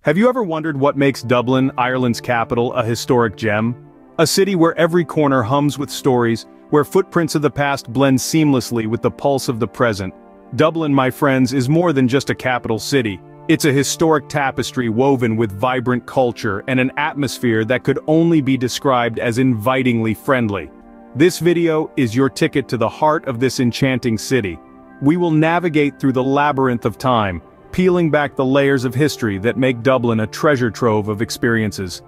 Have you ever wondered what makes Dublin, Ireland's capital, a historic gem? A city where every corner hums with stories, where footprints of the past blend seamlessly with the pulse of the present. Dublin, my friends, is more than just a capital city. It's a historic tapestry woven with vibrant culture and an atmosphere that could only be described as invitingly friendly. This video is your ticket to the heart of this enchanting city. We will navigate through the labyrinth of time, peeling back the layers of history that make Dublin a treasure trove of experiences.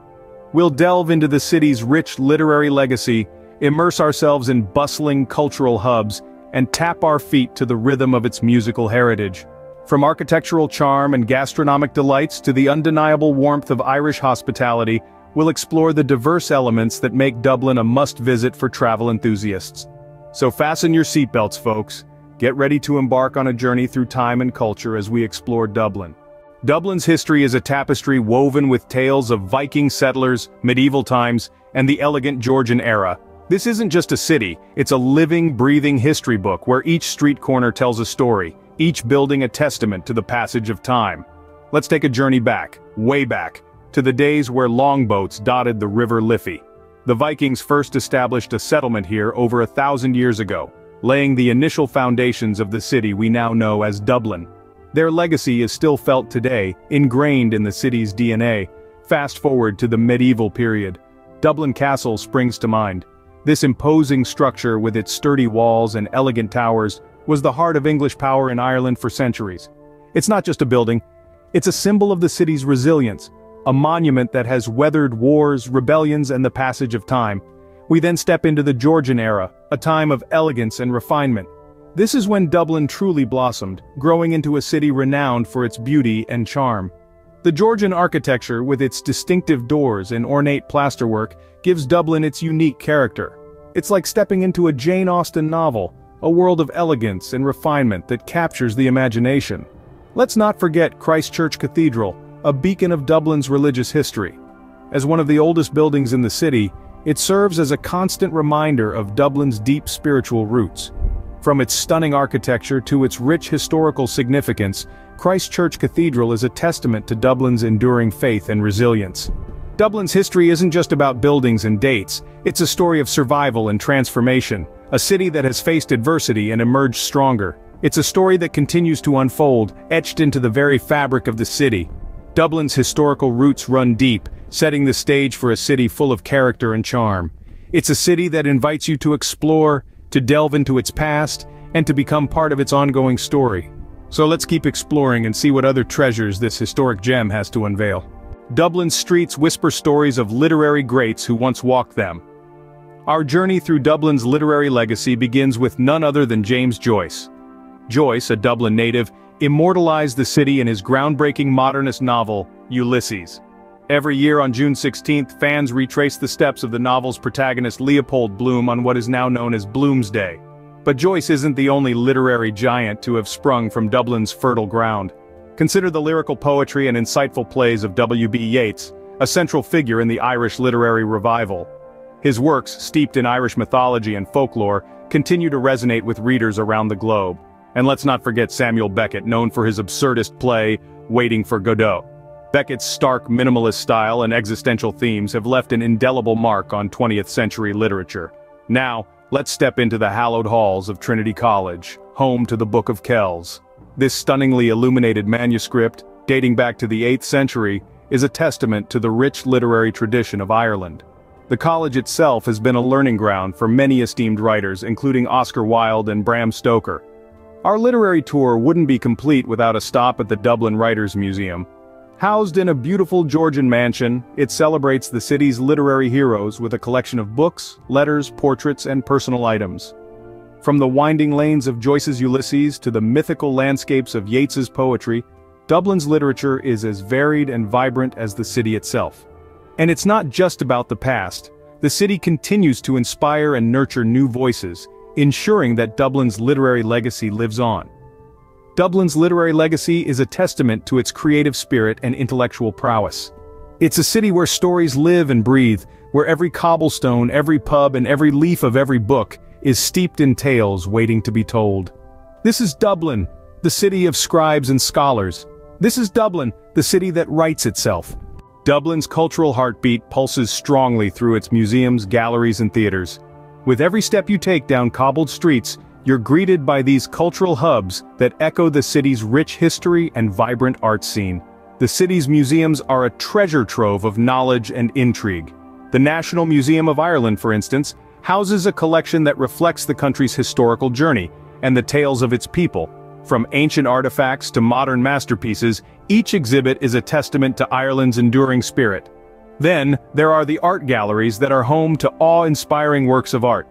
We'll delve into the city's rich literary legacy, immerse ourselves in bustling cultural hubs, and tap our feet to the rhythm of its musical heritage. From architectural charm and gastronomic delights to the undeniable warmth of Irish hospitality, we'll explore the diverse elements that make Dublin a must-visit for travel enthusiasts. So fasten your seatbelts, folks. Get ready to embark on a journey through time and culture as we explore Dublin. Dublin's history is a tapestry woven with tales of Viking settlers, medieval times, and the elegant Georgian era. This isn't just a city, it's a living, breathing history book where each street corner tells a story, each building a testament to the passage of time. Let's take a journey back, way back, to the days where longboats dotted the River Liffey. The Vikings first established a settlement here over 1,000 years ago, laying the initial foundations of the city we now know as Dublin. Their legacy is still felt today, ingrained in the city's DNA. Fast forward to the medieval period. Dublin Castle springs to mind. This imposing structure with its sturdy walls and elegant towers was the heart of English power in Ireland for centuries. It's not just a building, it's a symbol of the city's resilience, a monument that has weathered wars, rebellions, and the passage of time. We then step into the Georgian era, a time of elegance and refinement. This is when Dublin truly blossomed, growing into a city renowned for its beauty and charm. The Georgian architecture, with its distinctive doors and ornate plasterwork, gives Dublin its unique character. It's like stepping into a Jane Austen novel, a world of elegance and refinement that captures the imagination. Let's not forget Christ Church Cathedral, a beacon of Dublin's religious history. As one of the oldest buildings in the city, it serves as a constant reminder of Dublin's deep spiritual roots. From its stunning architecture to its rich historical significance, Christ Church Cathedral is a testament to Dublin's enduring faith and resilience. Dublin's history isn't just about buildings and dates, it's a story of survival and transformation, a city that has faced adversity and emerged stronger. It's a story that continues to unfold, etched into the very fabric of the city. Dublin's historical roots run deep, setting the stage for a city full of character and charm. It's a city that invites you to explore, to delve into its past, and to become part of its ongoing story. So let's keep exploring and see what other treasures this historic gem has to unveil. Dublin's streets whisper stories of literary greats who once walked them. Our journey through Dublin's literary legacy begins with none other than James Joyce. Joyce, a Dublin native, immortalized the city in his groundbreaking modernist novel, Ulysses. Every year on June 16th, fans retrace the steps of the novel's protagonist Leopold Bloom on what is now known as Bloomsday. But Joyce isn't the only literary giant to have sprung from Dublin's fertile ground. Consider the lyrical poetry and insightful plays of W.B. Yeats, a central figure in the Irish literary revival. His works, steeped in Irish mythology and folklore, continue to resonate with readers around the globe. And let's not forget Samuel Beckett, known for his absurdist play, Waiting for Godot. Beckett's stark minimalist style and existential themes have left an indelible mark on 20th century literature. Now, let's step into the hallowed halls of Trinity College, home to the Book of Kells. This stunningly illuminated manuscript, dating back to the 8th century, is a testament to the rich literary tradition of Ireland. The college itself has been a learning ground for many esteemed writers, including Oscar Wilde and Bram Stoker. Our literary tour wouldn't be complete without a stop at the Dublin Writers' Museum. Housed in a beautiful Georgian mansion, it celebrates the city's literary heroes with a collection of books, letters, portraits, and personal items. From the winding lanes of Joyce's Ulysses to the mythical landscapes of Yeats's poetry, Dublin's literature is as varied and vibrant as the city itself. And it's not just about the past. The city continues to inspire and nurture new voices, ensuring that Dublin's literary legacy lives on. Dublin's literary legacy is a testament to its creative spirit and intellectual prowess. It's a city where stories live and breathe, where every cobblestone, every pub, and every leaf of every book is steeped in tales waiting to be told. This is Dublin, the city of scribes and scholars, This is Dublin, the city that writes itself. Dublin's cultural heartbeat pulses strongly through its museums, galleries and theaters. With every step you take down cobbled streets, you're greeted by these cultural hubs that echo the city's rich history and vibrant art scene. The city's museums are a treasure trove of knowledge and intrigue. The National Museum of Ireland, for instance, houses a collection that reflects the country's historical journey and the tales of its people. From ancient artifacts to modern masterpieces, each exhibit is a testament to Ireland's enduring spirit. Then, there are the art galleries that are home to awe-inspiring works of art.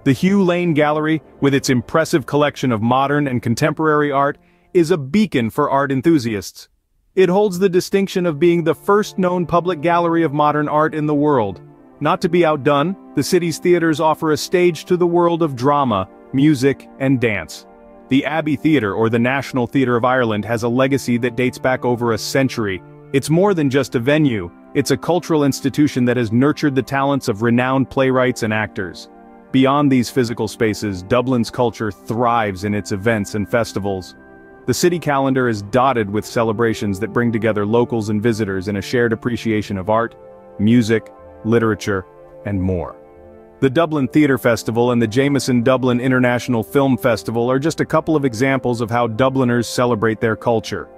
The Hugh Lane Gallery, with its impressive collection of modern and contemporary art, is a beacon for art enthusiasts. It holds the distinction of being the first known public gallery of modern art in the world. Not to be outdone, the city's theaters offer a stage to the world of drama, music, and dance. The Abbey Theatre, or the National Theatre of Ireland, has a legacy that dates back over a century. It's more than just a venue, it's a cultural institution that has nurtured the talents of renowned playwrights and actors. Beyond these physical spaces, Dublin's culture thrives in its events and festivals. The city calendar is dotted with celebrations that bring together locals and visitors in a shared appreciation of art, music, literature, and more. The Dublin Theatre Festival and the Jameson Dublin International Film Festival are just a couple of examples of how Dubliners celebrate their culture.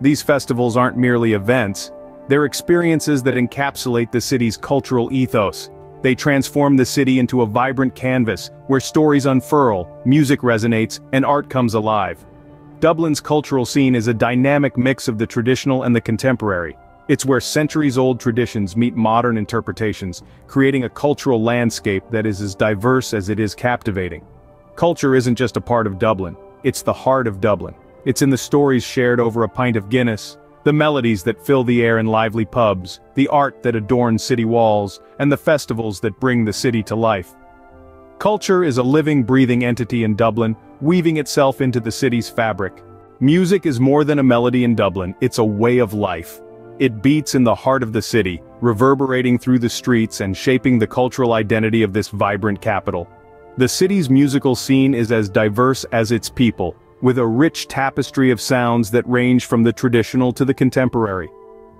These festivals aren't merely events, they're experiences that encapsulate the city's cultural ethos. They transform the city into a vibrant canvas, where stories unfurl, music resonates, and art comes alive. Dublin's cultural scene is a dynamic mix of the traditional and the contemporary. It's where centuries-old traditions meet modern interpretations, creating a cultural landscape that is as diverse as it is captivating. Culture isn't just a part of Dublin, it's the heart of Dublin. It's in the stories shared over a pint of Guinness, the melodies that fill the air in lively pubs, the art that adorns city walls, and the festivals that bring the city to life. Culture is a living, breathing entity in Dublin, weaving itself into the city's fabric. Music is more than a melody in Dublin, it's a way of life. It beats in the heart of the city, reverberating through the streets and shaping the cultural identity of this vibrant capital. The city's musical scene is as diverse as its people, with a rich tapestry of sounds that range from the traditional to the contemporary.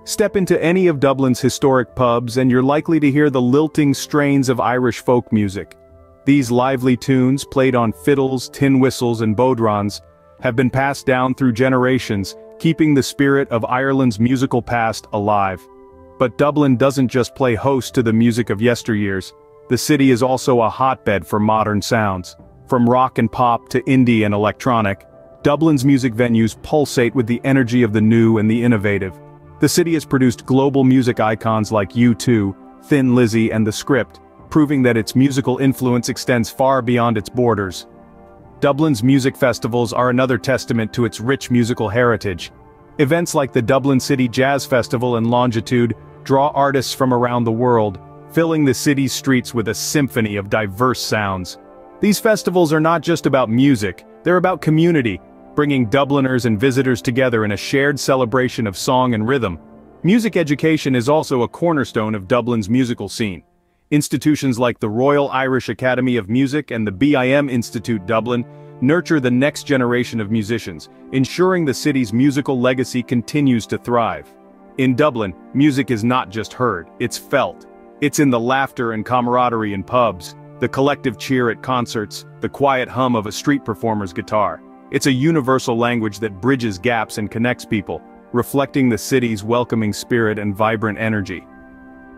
Step into any of Dublin's historic pubs and you're likely to hear the lilting strains of Irish folk music. These lively tunes, played on fiddles, tin whistles and bodhráns, have been passed down through generations, keeping the spirit of Ireland's musical past alive. But Dublin doesn't just play host to the music of yesteryears. The city is also a hotbed for modern sounds. From rock and pop to indie and electronic, Dublin's music venues pulsate with the energy of the new and the innovative. The city has produced global music icons like U2, Thin Lizzy and The Script, proving that its musical influence extends far beyond its borders. Dublin's music festivals are another testament to its rich musical heritage. Events like the Dublin City Jazz Festival and Longitude draw artists from around the world, filling the city's streets with a symphony of diverse sounds. These festivals are not just about music, they're about community, bringing Dubliners and visitors together in a shared celebration of song and rhythm. Music education is also a cornerstone of Dublin's musical scene. Institutions like the Royal Irish Academy of Music and the BIM Institute Dublin nurture the next generation of musicians, ensuring the city's musical legacy continues to thrive. In Dublin, music is not just heard, it's felt. It's in the laughter and camaraderie in pubs, the collective cheer at concerts, the quiet hum of a street performer's guitar. It's a universal language that bridges gaps and connects people, reflecting the city's welcoming spirit and vibrant energy.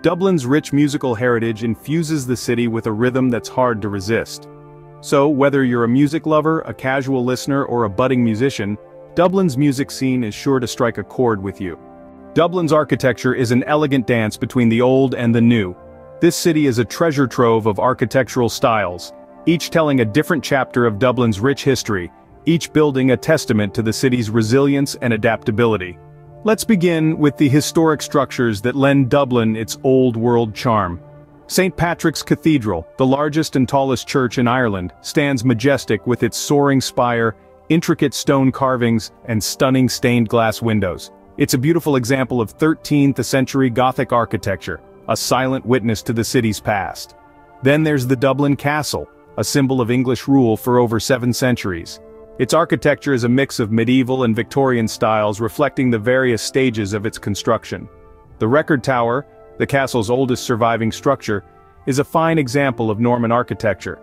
Dublin's rich musical heritage infuses the city with a rhythm that's hard to resist. So, whether you're a music lover, a casual listener, or a budding musician, Dublin's music scene is sure to strike a chord with you. Dublin's architecture is an elegant dance between the old and the new. This city is a treasure trove of architectural styles, each telling a different chapter of Dublin's rich history, each building a testament to the city's resilience and adaptability. Let's begin with the historic structures that lend Dublin its old-world charm. St. Patrick's Cathedral, the largest and tallest church in Ireland, stands majestic with its soaring spire, intricate stone carvings, and stunning stained glass windows. It's a beautiful example of 13th-century Gothic architecture, a silent witness to the city's past. Then there's the Dublin Castle, a symbol of English rule for over 7 centuries. Its architecture is a mix of medieval and Victorian styles reflecting the various stages of its construction. The Record Tower, the castle's oldest surviving structure, is a fine example of Norman architecture.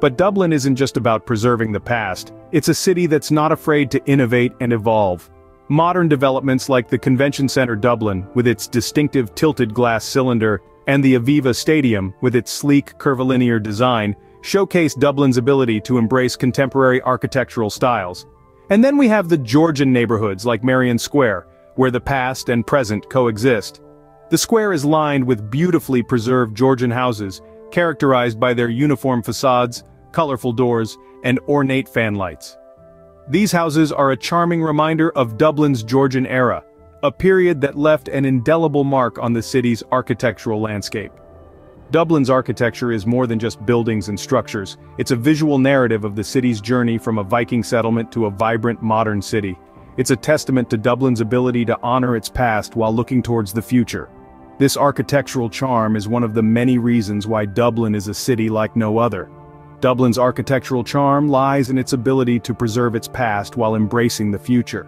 But Dublin isn't just about preserving the past, it's a city that's not afraid to innovate and evolve. Modern developments like the Convention Centre Dublin, with its distinctive tilted glass cylinder, and the Aviva Stadium, with its sleek, curvilinear design, showcase Dublin's ability to embrace contemporary architectural styles. And then we have the Georgian neighborhoods like Marion Square, where the past and present coexist. The square is lined with beautifully preserved Georgian houses, characterized by their uniform facades, colorful doors, and ornate fanlights. These houses are a charming reminder of Dublin's Georgian era, a period that left an indelible mark on the city's architectural landscape. Dublin's architecture is more than just buildings and structures, it's a visual narrative of the city's journey from a Viking settlement to a vibrant modern city. It's a testament to Dublin's ability to honor its past while looking towards the future. This architectural charm is one of the many reasons why Dublin is a city like no other. Dublin's architectural charm lies in its ability to preserve its past while embracing the future.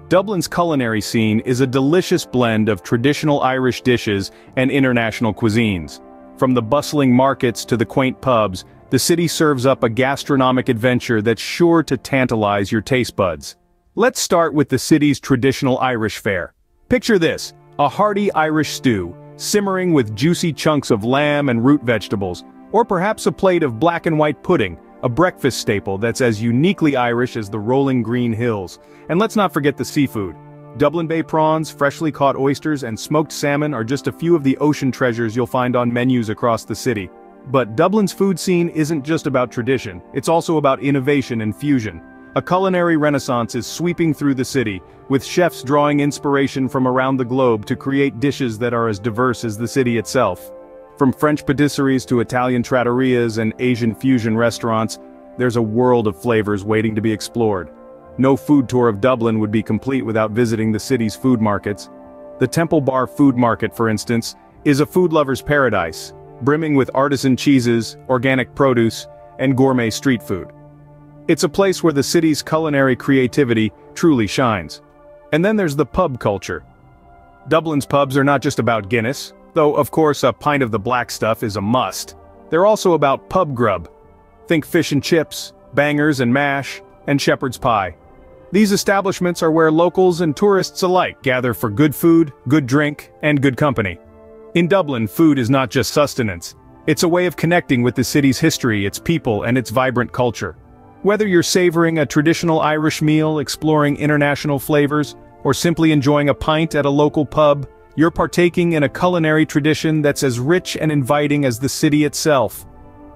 Dublin's culinary scene is a delicious blend of traditional Irish dishes and international cuisines. From the bustling markets to the quaint pubs, the city serves up a gastronomic adventure that's sure to tantalize your taste buds. Let's start with the city's traditional Irish fare. Picture this, a hearty Irish stew, simmering with juicy chunks of lamb and root vegetables, or perhaps a plate of black and white pudding, a breakfast staple that's as uniquely Irish as the rolling green hills. And let's not forget the seafood. Dublin Bay prawns, freshly caught oysters, and smoked salmon are just a few of the ocean treasures you'll find on menus across the city. But Dublin's food scene isn't just about tradition, it's also about innovation and fusion. A culinary renaissance is sweeping through the city, with chefs drawing inspiration from around the globe to create dishes that are as diverse as the city itself. From French patisseries to Italian trattorias and Asian fusion restaurants, there's a world of flavors waiting to be explored. No food tour of Dublin would be complete without visiting the city's food markets. The Temple Bar Food Market, for instance, is a food lover's paradise, brimming with artisan cheeses, organic produce, and gourmet street food. It's a place where the city's culinary creativity truly shines. And then there's the pub culture. Dublin's pubs are not just about Guinness, though of course a pint of the black stuff is a must. They're also about pub grub. Think fish and chips, bangers and mash, and shepherd's pie. These establishments are where locals and tourists alike gather for good food, good drink, and good company. In Dublin, food is not just sustenance. It's a way of connecting with the city's history, its people, and its vibrant culture. Whether you're savoring a traditional Irish meal, exploring international flavors, or simply enjoying a pint at a local pub, you're partaking in a culinary tradition that's as rich and inviting as the city itself.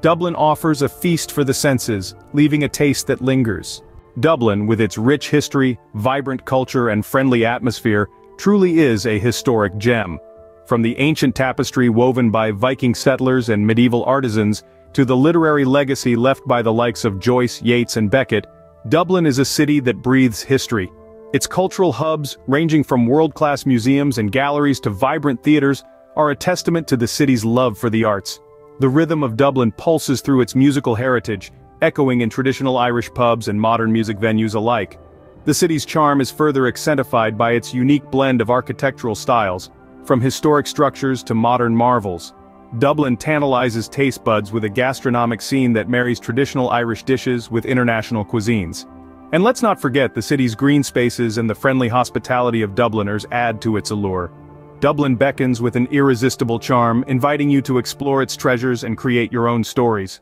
Dublin offers a feast for the senses, leaving a taste that lingers. Dublin, with its rich history, vibrant culture, and friendly atmosphere, truly is a historic gem. From the ancient tapestry woven by Viking settlers and medieval artisans, to the literary legacy left by the likes of Joyce, Yeats, and Beckett, Dublin is a city that breathes history. Its cultural hubs, ranging from world-class museums and galleries to vibrant theaters, are a testament to the city's love for the arts. The rhythm of Dublin pulses through its musical heritage, echoing in traditional Irish pubs and modern music venues alike. The city's charm is further accentuated by its unique blend of architectural styles, from historic structures to modern marvels. Dublin tantalizes taste buds with a gastronomic scene that marries traditional Irish dishes with international cuisines. And let's not forget the city's green spaces and the friendly hospitality of Dubliners add to its allure. Dublin beckons with an irresistible charm, inviting you to explore its treasures and create your own stories.